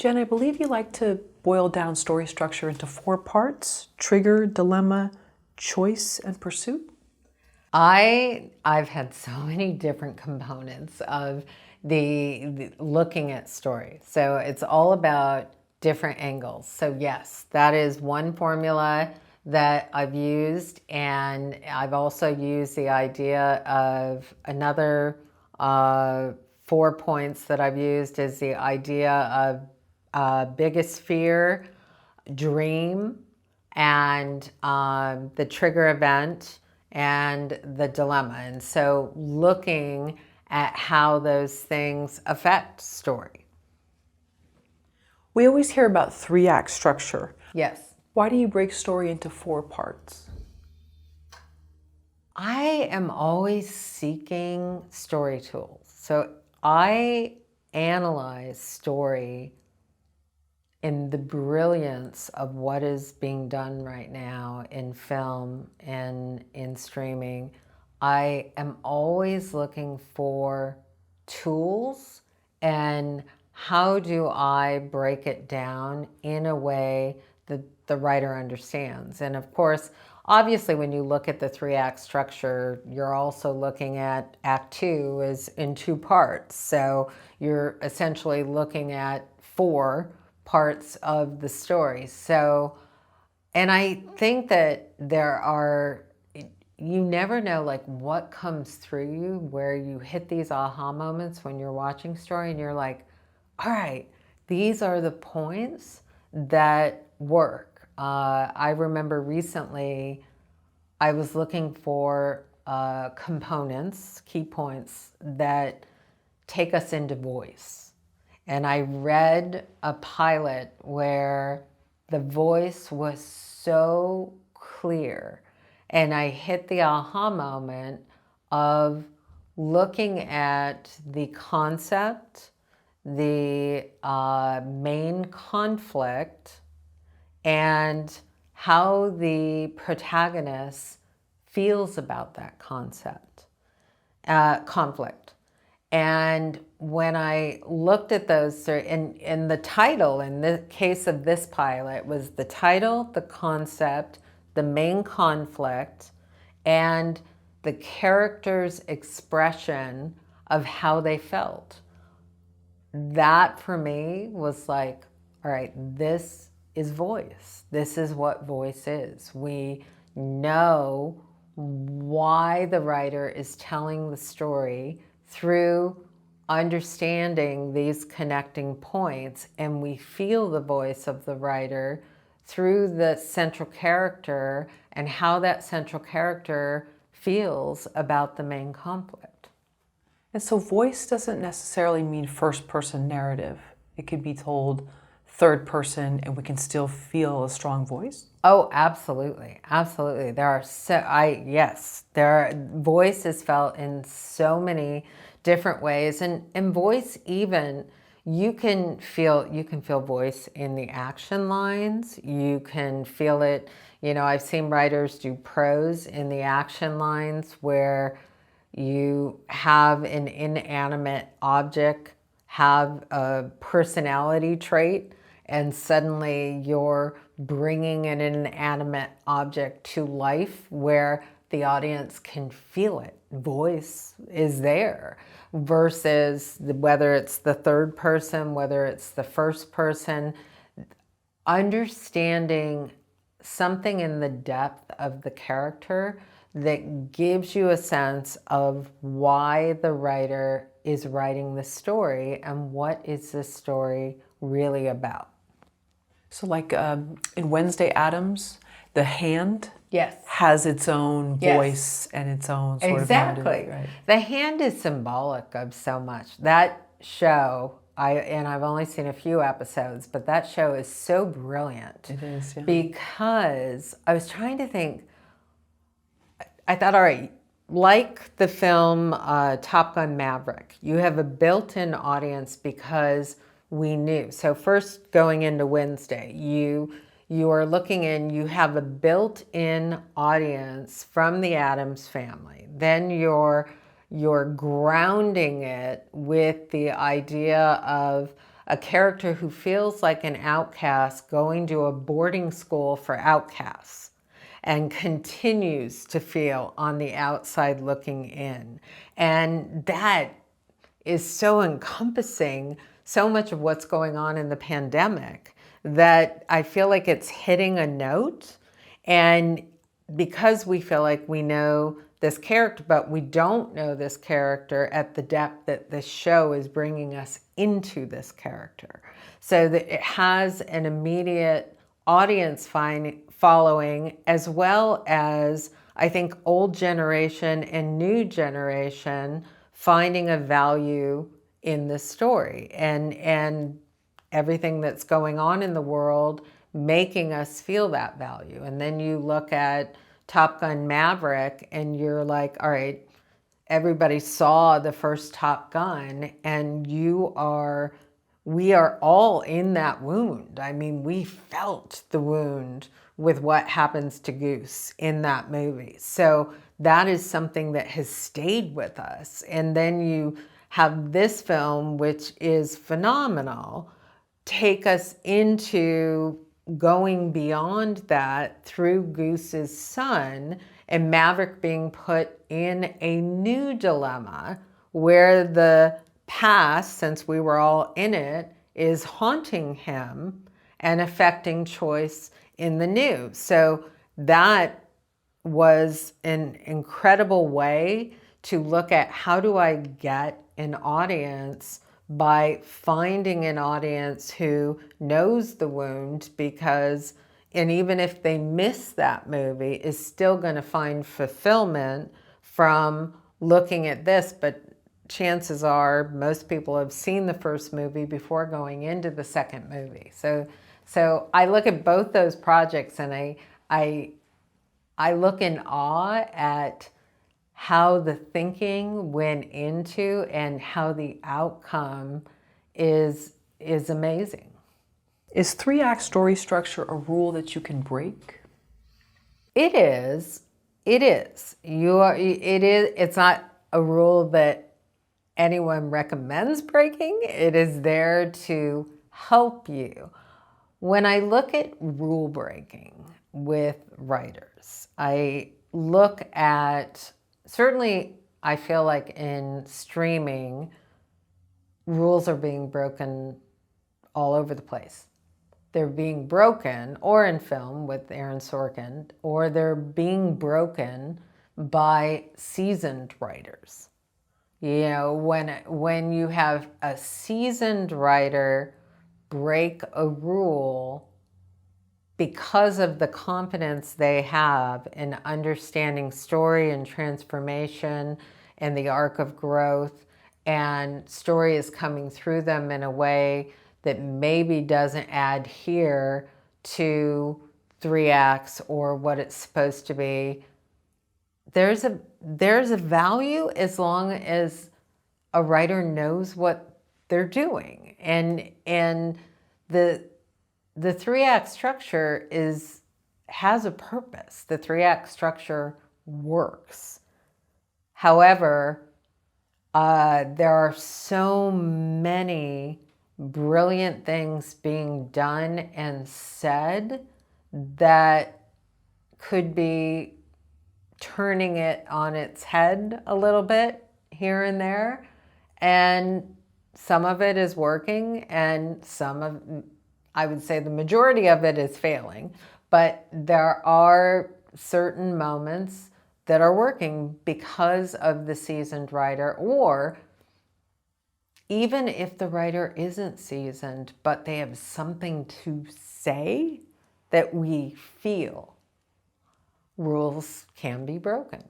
Jen, I believe you like to boil down story structure into 4 parts: trigger, dilemma, choice, and pursuit. I've had so many different components of the looking at story. So it's all about different angles. So yes, that is one formula that I've used, and I've also used the idea of another 4 points that I've used is the idea of biggest fear, dream, and the trigger event and the dilemma. And so looking at how those things affect story. We always hear about 3-act structure. Yes. Why do you break story into 4 parts? I am always seeking story tools. So I analyze story in the brilliance of what is being done right now in film and in streaming. I am always looking for tools and how do I break it down in a way that the writer understands. And of course, obviously when you look at the 3-act structure, you're also looking at Act 2 as in 2 parts. So you're essentially looking at 4 parts of the story. So, and I think that you never know like what comes through you, where you hit these aha moments when you're watching story and you're like, all right, these are the points that work. I remember recently I was looking for components, key points that take us into voice. And I read a pilot where the voice was so clear. And I hit the aha moment of looking at the concept, the main conflict, and how the protagonist feels about that conflict. And when I looked at those, in the title, in the case of this pilot, was the title, the concept, the main conflict, and the character's expression of how they felt. That for me was like, all right, this is voice. This is what voice is. We know why the writer is telling the story through understanding these connecting points, and we feel the voice of the writer through the central character and how that central character feels about the main conflict. And so voice doesn't necessarily mean first-person narrative. It can be told third person and we can still feel a strong voice. Oh, absolutely. Absolutely. Voice is felt in so many different ways, and voice, even you can feel voice in the action lines. You can feel it, I've seen writers do prose in the action lines where you have an inanimate object have a personality trait, and suddenly you're bringing an inanimate object to life where the audience can feel it. Voice is there, versus whether it's the third person, whether it's the first person. Understanding something in the depth of the character that gives you a sense of why the writer is writing the story and what is this story really about. So like in Wednesday Addams, the hand Yes. has its own voice and its own sort of Exactly. narrative. Right. The hand is symbolic of so much. That show, I've only seen a few episodes, but that show is so brilliant. It is, yeah. Because I was trying to think, I thought, all right, like the film Top Gun Maverick, you have a built-in audience because we knew. So first going into Wednesday, you are looking in, you have a built-in audience from the Addams family. Then you're grounding it with the idea of a character who feels like an outcast going to a boarding school for outcasts and continues to feel on the outside looking in. And that is so encompassing so much of what's going on in the pandemic that I feel like it's hitting a note. And because we feel like we know this character, but we don't know this character at the depth that this show is bringing us into this character. So that it has an immediate audience following, as well as, I think, old generation and new generation finding a value in this story, and everything that's going on in the world making us feel that value. And then you look at Top Gun Maverick and you're like, all right, everybody saw the first Top Gun, and we are all in that wound. I mean, we felt the wound with what happens to Goose in that movie. So that is something that has stayed with us. And then you have this film, which is phenomenal, take us into going beyond that through Goose's son, and Maverick being put in a new dilemma where the past, since we were all in it, is haunting him and affecting choice in the new. So that was an incredible way to look at, how do I get an audience by finding an audience who knows the wound, because, and even if they miss that movie, is still going to find fulfillment from looking at this. But chances are most people have seen the first movie before going into the second movie. So I look at both those projects and I look in awe at how the thinking went into and how the outcome is amazing. Is 3-act story structure a rule that you can break? It is. It is. It's not a rule that anyone recommends breaking. It is there to help you. When I look at rule breaking with writers, I look at, certainly I feel like in streaming, rules are being broken all over the place. They're being broken, or in film with Aaron Sorkin, or they're being broken by seasoned writers. You know, when you have a seasoned writer break a rule because of the competence they have in understanding story and transformation and the arc of growth, and story is coming through them in a way that maybe doesn't adhere to 3 acts or what it's supposed to be, there's a value as long as a writer knows what they're doing. And the 3-act structure has a purpose. The 3-act structure works. However, there are so many brilliant things being done and said that could be turning it on its head a little bit here and there. And some of it is working, and I would say the majority of it is failing. But there are certain moments that are working because of the seasoned writer, or even if the writer isn't seasoned, but they have something to say that we feel, rules can be broken.